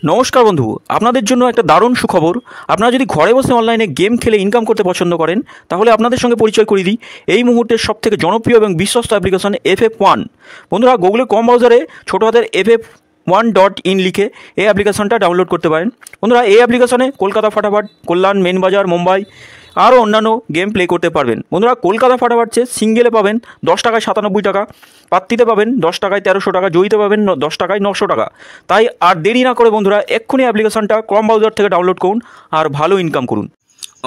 নমস্কার বন্ধু, আপনাদের জন্য একটা দারুণ সুখবর। আপনারা যদি ঘরে বসে অনলাইনে গেম খেলে ইনকাম করতে পছন্দ করেন, তাহলে আপনাদের সঙ্গে পরিচয় করিয়ে দিই এই মুহূর্তের সবথেকে জনপ্রিয় এবং বিশ্বস্ত অ্যাপ্লিকেশন FF1। বন্ধুরা, গুগলের কম ব্রাউজারে ছোটো হাতের FF1.in লিখে এই অ্যাপ্লিকেশনটা ডাউনলোড করতে পারেন। বন্ধুরা, এই অ্যাপ্লিকেশনে কলকাতা ফাটাফাট, কল্যাণ, মেন বাজার, মুম্বাই আরও অন্যান্য গেম প্লে করতে পারবেন। বন্ধুরা, কলকাতা ফাটাফাট সিঙ্গেলে পাবেন 10 টাকায় 97 টাকা, পাত্তিতে পাবেন 10 টাকায় 1300 টাকা, জয়ীতে পাবেন 10 টাকায় 900 টাকা। তাই আর দেরি না করে বন্ধুরা এক্ষুনি অ্যাপ্লিকেশনটা ক্রম ব্রাউজার থেকে ডাউনলোড করুন আর ভালো ইনকাম করুন।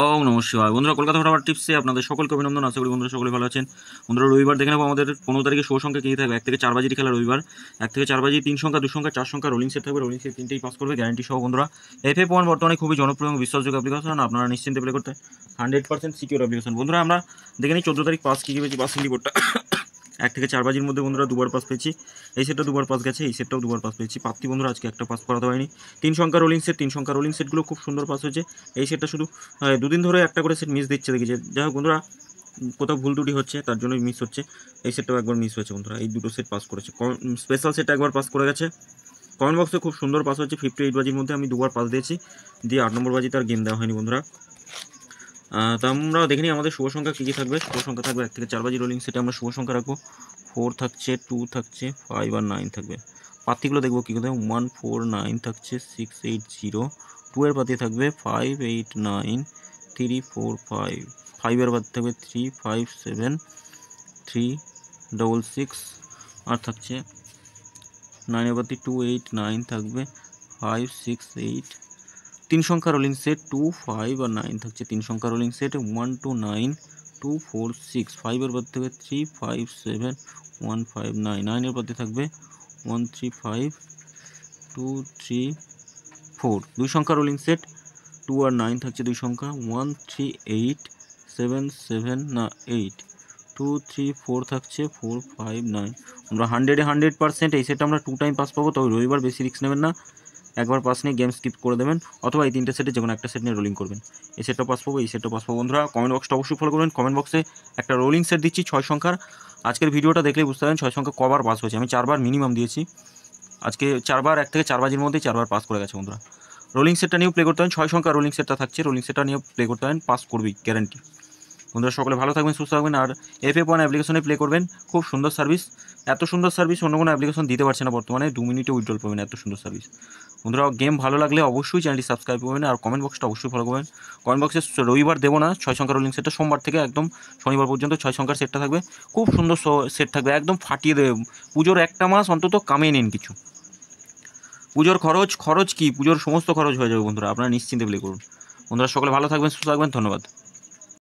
ওম নমঃ শিবায়। বন্ধুরা, কলকাতা ফাটাফাট টিপসে আপনাদের সকলকে অভিনন্দন। আশা করি বন্ধুরা সকলে ভালো আছেন। বন্ধুরা, রবিবার দেখে নেবো আমাদের 15 তারিখে শুভ সংখ্যা কী থাকবে। 1 থেকে 4 বাজির খেলা রবিবার। 1 থেকে 4 বাজি 3 সংখ্যা, 2 সংখ্যা, 4 সংখ্যা রোলিং সেট থাকবে। রোলিং সেট তিনটেই পাস করবে গ্যারান্টি সহ। বন্ধুরা, FF1 বর্তমানে খুবই জনপ্রিয় এবং বিশ্বাসযোগ্য অ্যাপ্লিকেশন। আপনারা নিশ্চিন্তে প্লে করতে 100% সিকিউর অ্যাপ্লিকেশন। বন্ধুরা, আমরা দেখে নিই 14 তারিখ পাস কী পেয়েছি। পাস রিপোর্টটা 1 থেকে 4 বাজির মধ্যে বন্ধুরা দুবার পাস পেয়েছি। এই সেটটা দুবার পাস গেছে, এই সেটটাও দুবার পাস পেয়েছি। প্রাপ্তি বন্ধুরা আজকে একটা পাস করাতে হয়নি। 3 সংখ্যা রোলিং সেট, 3 সংখ্যা রোলিং সেটগুলো খুব সুন্দর পাস হয়েছে। এই সেটটা শুধু 2 দিন ধরে একটা করে সেট মিস দিচ্ছে দেখেছে। যাই হোক বন্ধুরা, কোথাও ভুল ত্রুটি হচ্ছে তার জন্যই মিস হচ্ছে। এই সেটটাও একবার মিস হয়েছে বন্ধুরা। এই দুটো সেট পাস করেছে। স্পেশাল সেটটা একবার পাস করে গেছে। কমেন্ট বক্সে খুব সুন্দর পাস হচ্ছে। 58 বাজির মধ্যে আমি দুবার পাস দিয়েছি, দিয়ে 8 নম্বর বাজিতে আর গেম দেওয়া হয়নি বন্ধুরা। তা আমরা দেখে নিই আমাদের শুভ সংখ্যা কী কী থাকবে। শুভ সংখ্যা থাকবে 1 থেকে 4 বাজি রোলিং সেটে আমরা শুভ সংখ্যা রাখবো 4 থাকছে, 2 থাকছে, 5 আর 9 থাকবে। পাতিগুলো দেখবো কী কোথায়। 1 4 9 থাকছে, 6 8 0। 2 এর পাতি থাকবে 5 8 9 3 4 5। 5 এর পাতি থাকবে 3 5 7 3 6 6। আর থাকছে 9 এর পাতি 2 8 9 থাকবে 5 6 8। 3 সংখ্যা রোলিং সেট 2 5 আর 9 থাকছে। 3 সংখ্যা রোলিং সেট 1 2 9 2 4 6। 5 এর পাতি থাকবে 3 5 7 1 5 9। 9 এর পাতি থাকবে 1 3 5 2 3 4। 2 সংখ্যা রোলিং সেট 2 আর 9 থাকছে। 2 সংখ্যা 1 3 8 7 7 না 8 2 3 4 থাকছে 4 5 9। আমরা 100% এই সেটটা আমরা 2 টাইম পাস পাবো। তবে রবিবার বেশি রিস্ক নেবেন না, একবার পাস নিয়ে গেম স্কিপ করে দেবেন, অথবা এই 3টে সেটে যে কোনো একটা সেট নিয়ে রোলিং করবেন। এই সেটটা পাস পাবো, এই সেটটা পাস পাবো। বন্ধুরা, কমেন্ট বক্সটা অবশ্যই ফলো করবেন। কমেন্ট বক্সে একটা রোলিং সেট দিচ্ছি 6 সংখ্যার। আজকের ভিডিওটা দেখলেই বুঝতে পারেন 6 সংখ্যা কবার পাস হয়েছে। আমি 4 বার মিনিমাম দিয়েছি। আজকে 4 বার 1 থেকে 4 বাজির মধ্যেই 4 বার পাস করে গেছে বন্ধুরা। রোলিং সেটটা নিয়েও প্লে করতে হয়। 6 সংখ্যা রোলিং সেটটা থাকছে। রোলিং সেটটা নিয়েও প্লে করতে হয়, পাস করবি গ্যারান্টি। বন্ধুরা, সকলে ভালো থাকবেন, সুস্থ থাকবেন, আর FF1 অ্যাপ্লিকেশনে প্লে করবেন। খুব সুন্দর সার্ভিস। এত সুন্দর সার্ভিস অন্য কোনো অ্যাপ্লিকেশন দিতে পারছে না বর্তমানে। 2 মিনিটে উইথড্রল পাবেন, এত সুন্দর সার্ভিস। বন্ধুরা, গেম ভালো লাগলে অবশ্যই চ্যানেলটি সাবস্ক্রাইব করবেন, আর কমেন্ট বক্সটা অবশ্যই ফলো করবেন। কমেন্ট বক্সে রবিবার দেবো না 6 সংখ্যার রোলিং সেটটা। সোমবার থেকে একদম শনিবার পর্যন্ত 6 সংখ্যার সেটটা থাকবে। খুব সুন্দর সেট থাকবে, একদম ফাটিয়ে দেবে। পুজোর একটা মাস অন্তত কামিয়ে নিন কিছু। পুজোর খরচ কি, পুজোর সমস্ত খরচ হয়ে যাবে বন্ধুরা। আপনারা নিশ্চিন্তে প্লে করুন। বন্ধুরা, সকলে ভালো থাকবেন, সুস্থ থাকবেন। ধন্যবাদ।